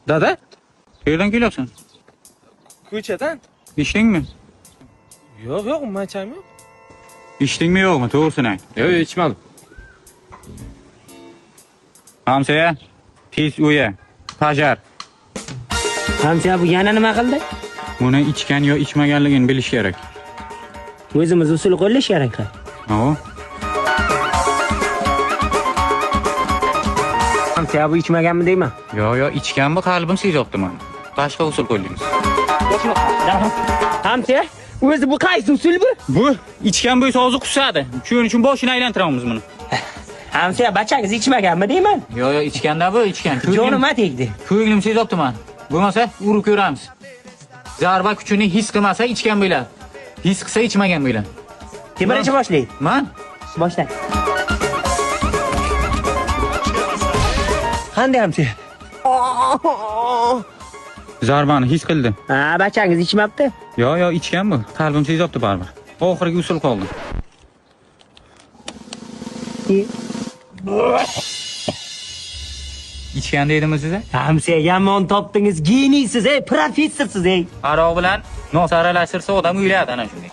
Dada? Qayerdan kelyapsan? Ko'chadan? İçdingmi? Yo'q, umuman cham yo'q. İçdingmi yo'qmi? To'g'risini ayt. Yo'q, ichmadim. Hamsoya, tez uya. Tajar. Hamsa bu yana nima qildi? Buni ichgan yo ichmaganligini bilish kerak. O'zimiz usul qo'llash kerak. Ho. Hamsa bu ichmaganmi deyman? Yo, ichgan bu qalbim sezyapti men. Boshqa usul qo'ydingiz. Hamsa, o'zi bu qaysi usul bu? Bu ichgan bo'lsa hozir qusadi. Shuning uchun boshini aylantiramiz buni. Hamsa, bachangiz ichmaganmi deyman? Yo, ichganda bu ichgan. Jonima tegdi. Ko'nglim sezyapti men. Bo'lmasa urib ko'ramiz. Zarba kuchini his qilmasa ichgan bo'ladi. His qilsa ichmagan bo'ladi. Kim birinchi boshlaydi? Men Boshla. Qanday Hamsa? zarbani his qildi. Ha, bachangiz ichmabdi. Yo, ichgan bu. Qalbim sezyapti baribir. Oxirgi usul qoldi. İchgan deydimi siz? Hamsa, yomon topdingiz, geniysiz, professorsiz, Aroq bilan nos aralashtirsa odam o'yladi ana shunday.